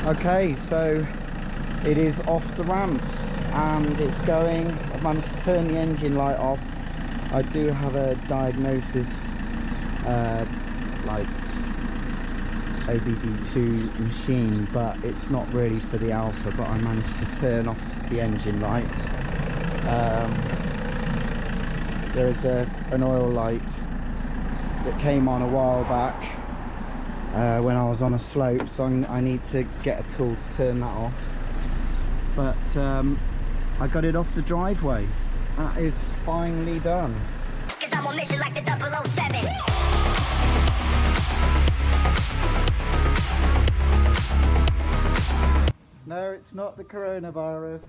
Okay, so it is off the ramps and it's going. I've managed to turn the engine light off. I do have a diagnosis like OBD2 machine, but it's not really for the Alfa, but I managed to turn off the engine light. There is an oil light that came on a while back when I was on a slope, so I need to get a tool to turn that off. But I got it off the driveway. That is finally done. 'Cause I'm on mission like the 007. No, it's not the coronavirus.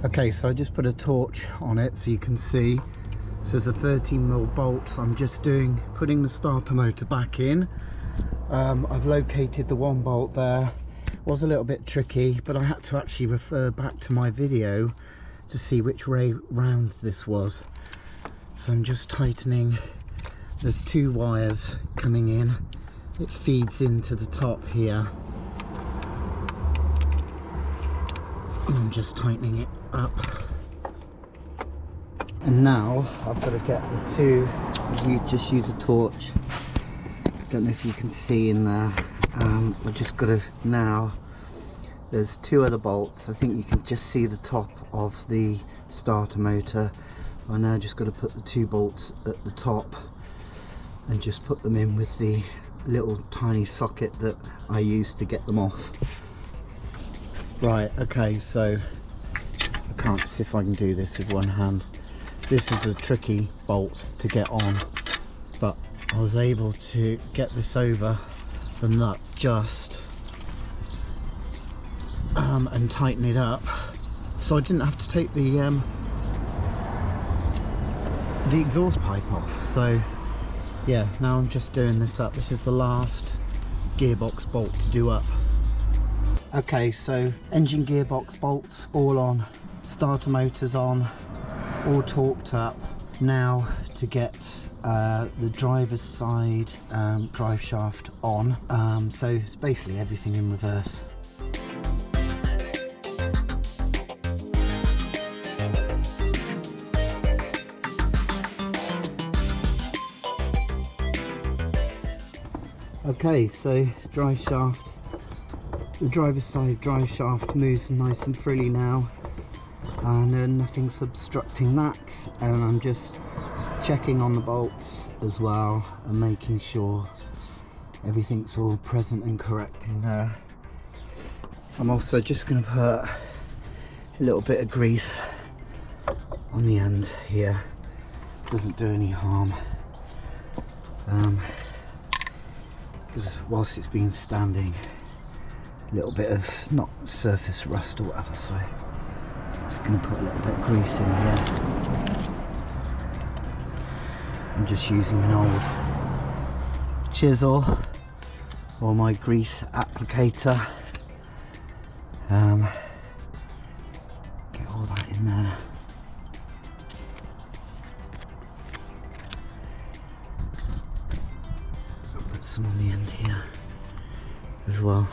Okay, so I just put a torch on it so you can see. This is a 13mm bolt. I'm just putting the starter motor back in. I've located the one bolt there. It was a little bit tricky, but I had to actually refer back to my video to see which way round this was. So I'm just tightening. There's two wires coming in. It feeds into the top here. And I'm just tightening it up. And now I've got to get the two. You just use a torch. Don't know if you can see in there. I've just got to now. There's two other bolts. I think you can just see the top of the starter motor. I now just got to put the two bolts at the top and just put them in with the little tiny socket that I use to get them off. Right, okay, so I can't see if I can do this with one hand. This is a tricky bolt to get on, but I was able to get this over the nut just and tighten it up, so I didn't have to take the exhaust pipe off. So yeah, now I'm just doing this up. This is the last gearbox bolt to do up. Okay, so engine gearbox bolts all on, starter motors on, all torqued up. Now to get the driver's side drive shaft on, so it's basically everything in reverse. Okay, so drive shaft, the driver's side drive shaft moves nice and freely now, and nothing's obstructing that. And I'm just checking on the bolts as well and making sure everything's all present and correct in there. I'm also just going to put a little bit of grease on the end here. Doesn't do any harm. Because whilst it's been standing, a little bit of not surface rust or whatever, so I'm just going to put a little bit of grease in here. I'm just using an old chisel or my grease applicator. Get all that in there. Put some on the end here as well.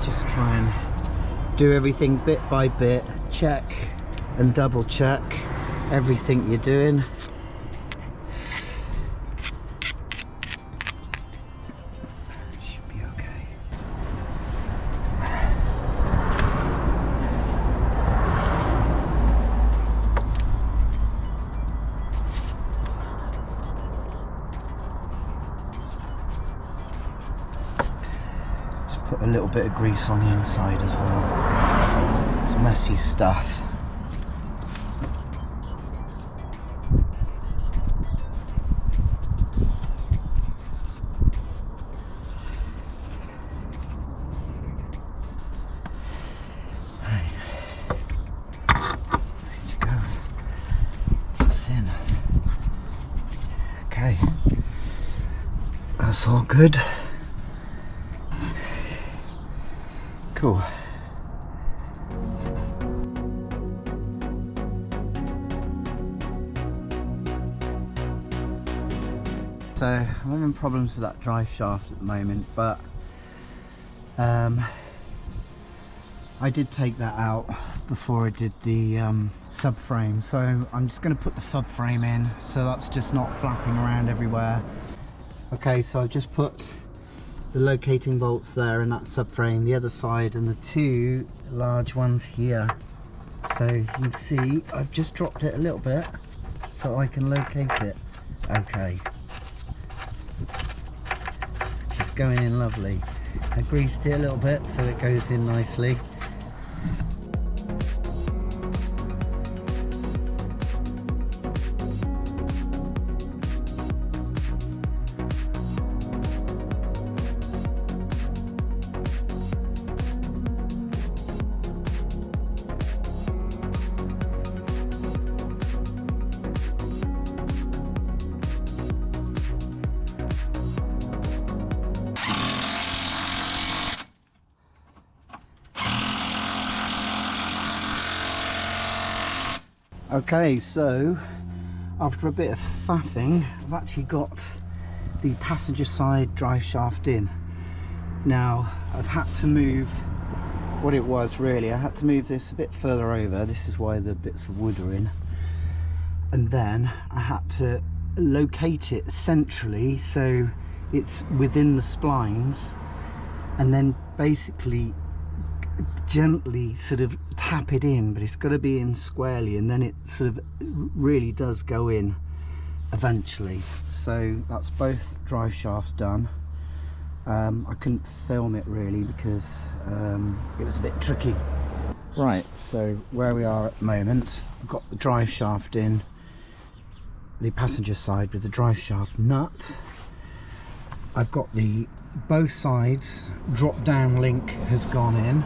Just try and do everything bit by bit, check and double check everything you're doing. Should be okay. Just put a little bit of grease on the inside as well. It's messy stuff. That's all good. Cool. So I'm having problems with that drive shaft at the moment, but I did take that out before I did the subframe, so I'm just going to put the subframe in so that's just not flapping around everywhere. Okay, so I've just put the locating bolts there in that subframe, the other side, and the two large ones here. So you can see I've just dropped it a little bit so I can locate it. Okay, just going in lovely. I greased it a little bit so it goes in nicely. Okay, so after a bit of faffing, I've actually got the passenger side drive shaft in. Now I've had to move what it was really. I had to move this a bit further over. This is why the bits of wood are in. And then I had to locate it centrally so it's within the splines, and then basically gently sort of tap it in, but it's got to be in squarely, and then it sort of really does go in eventually. So that's both drive shafts done. I couldn't film it really because it was a bit tricky. Right, so where we are at the moment, I've got the drive shaft in the passenger side with the drive shaft nut. I've got the both sides drop down link has gone in.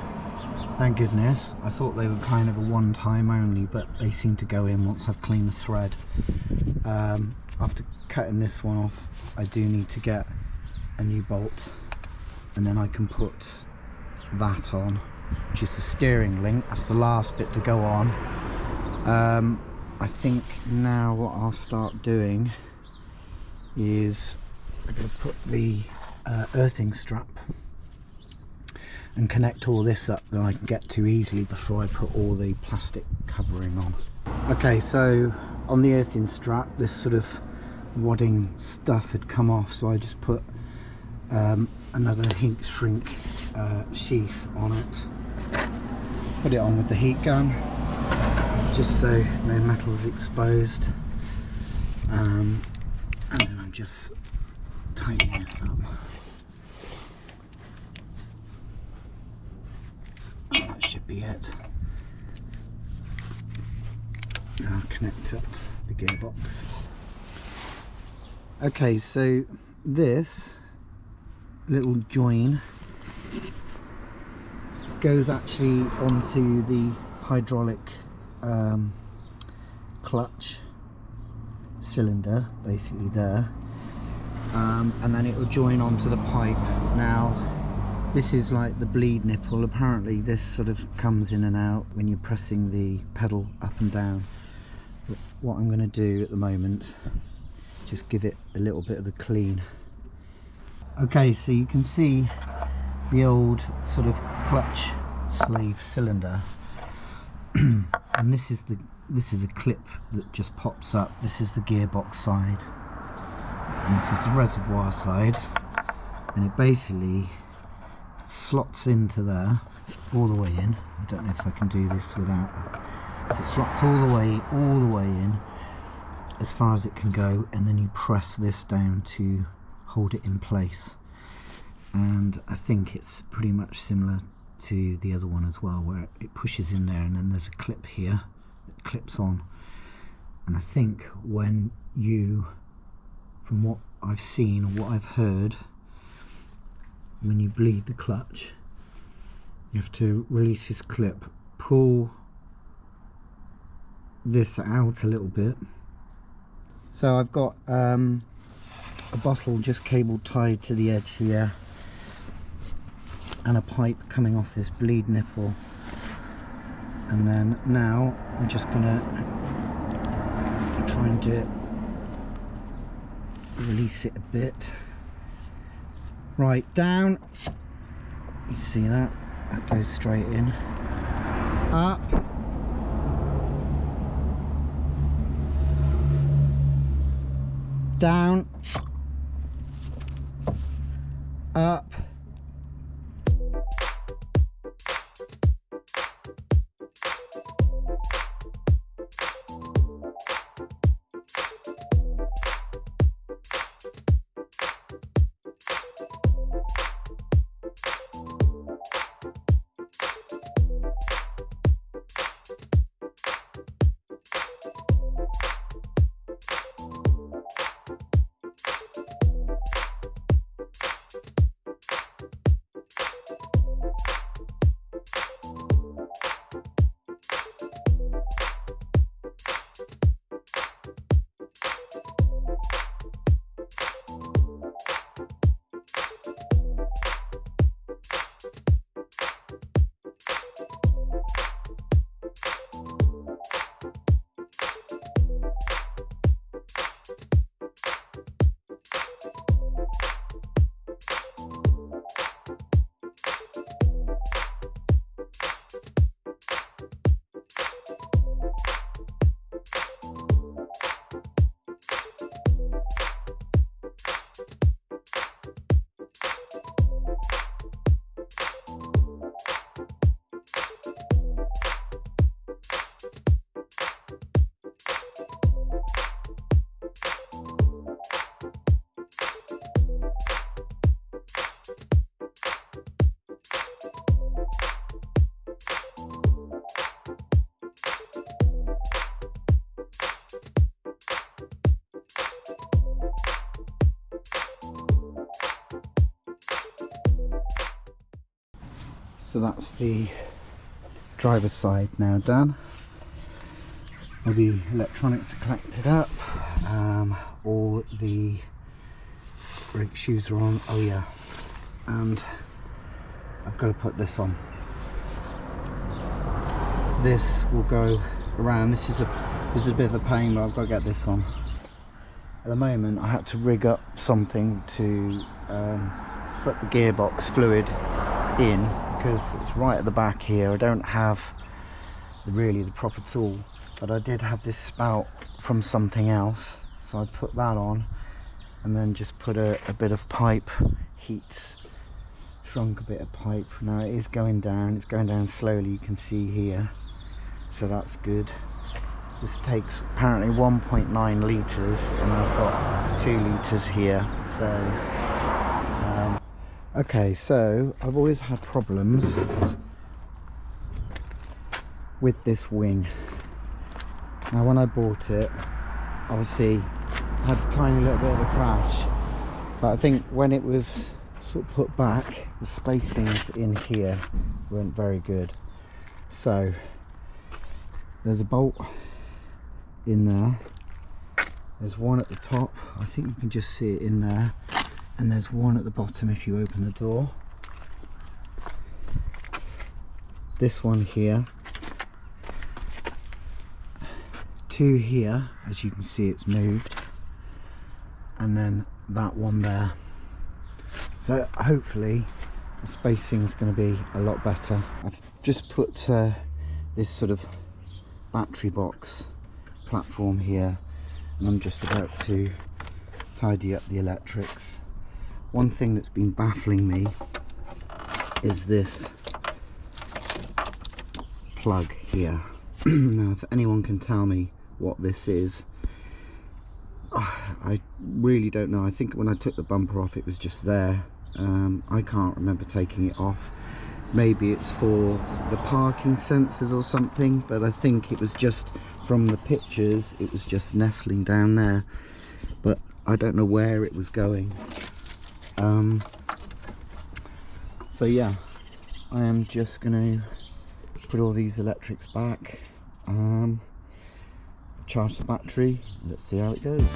Thank goodness. I thought they were kind of a one time only, but they seem to go in once I've cleaned the thread. After cutting this one off, I do need to get a new bolt, and then I can put that on, which is the steering link. That's the last bit to go on. I think now what I'll start doing is I'm going to put the earthing strap and connect all this up that I can get to easily before I put all the plastic covering on. Okay, so on the earthing strap, this sort of wadding stuff had come off, so I just put another heat shrink sheath on it. Put it on with the heat gun, just so no metal is exposed, and then I'm just tightening this up. That should be it. I'll connect up the gearbox. Okay, so this little join goes actually onto the hydraulic clutch cylinder, basically there, and then it will join onto the pipe. Now this is like the bleed nipple. Apparently this sort of comes in and out when you're pressing the pedal up and down. But what I'm going to do at the moment, just give it a little bit of a clean. Okay, so you can see the old sort of clutch sleeve cylinder, and this is a clip that just pops up. This is the gearbox side, and this is the reservoir side, and it basically slots into there, all the way in. I don't know if I can do this without. So it slots all the way in as far as it can go, and then you press this down to hold it in place. And I think it's pretty much similar to the other one as well, where it pushes in there, and then there's a clip here that clips on. And I think when you, from what I've seen or what I've heard, when you bleed the clutch, you have to release this clip, pull this out a little bit. So I've got a bottle just cable tied to the edge here, and a pipe coming off this bleed nipple. And then now I'm just gonna try and do it, release it a bit. Right, down. You see that? That goes straight in. Up. Down. Up. So that's the driver's side now done. All the electronics are collected up. All the brake shoes are on. Oh yeah, and I've got to put this on. This will go around. This is a bit of a pain, but I've got to get this on. At the moment, I had to rig up something to put the gearbox fluid in, because it's right at the back here. I don't have really the proper tool, but I did have this spout from something else, so I put that on and then just put a bit of pipe, shrunk a bit of pipe. Now it is going down, it's going down slowly, you can see here, so that's good. This takes apparently 1.9 litres and I've got 2 litres here, so okay, so I've always had problems with this wing. Now when I bought it, obviously I had a tiny little bit of a crash, but I think when it was sort of put back, the spacings in here weren't very good. So there's a bolt in there, there's one at the top, I think you can just see it in there, and there's one at the bottom if you open the door. This one here, 2 here, as you can see it's moved, and then that one there. So hopefully the spacing is going to be a lot better. I've just put this sort of battery box platform here, and I'm just about to tidy up the electrics. One thing that's been baffling me is this plug here. Now if anyone can tell me what this is, I really don't know. I think when I took the bumper off it was just there. I can't remember taking it off. Maybe it's for the parking sensors or something, but I think it was just from the pictures it was just nestling down there, but I don't know where it was going. So yeah, I am just going to put all these electrics back, charge the battery, let's see how it goes.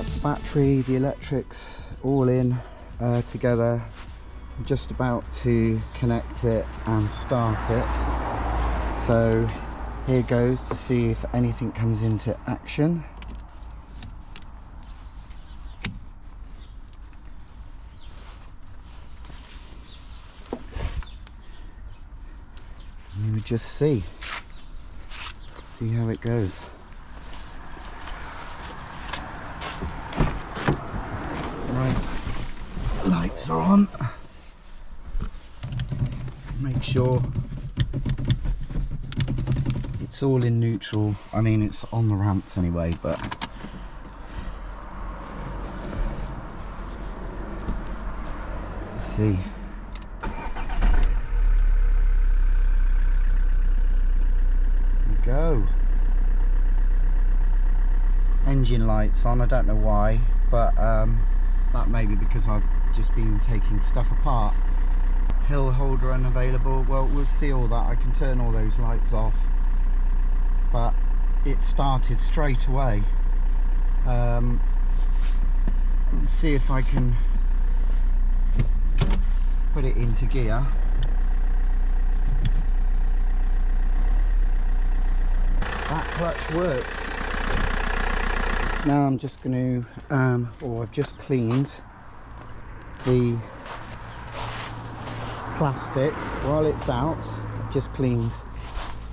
That's the battery, the electrics all in together. I'm just about to connect it and start it. So here goes to see if anything comes into action. And we just see how it goes. Right, lights are on. Make sure it's all in neutral. I mean, it's on the ramps anyway, but let's see. There we go. Engine lights on. I don't know why, but that may be because I've just been taking stuff apart. Hill holder unavailable. Well, we'll see all that. I can turn all those lights off, but it started straight away. Let's see if I can put it into gear. That clutch works. Now I'm just going to, I've just cleaned the plastic while it's out. I've just cleaned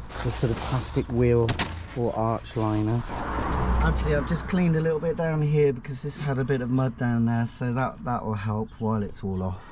the sort of plastic wheel or arch liner. Actually, I've just cleaned a little bit down here because this had a bit of mud down there, so that will help while it's all off.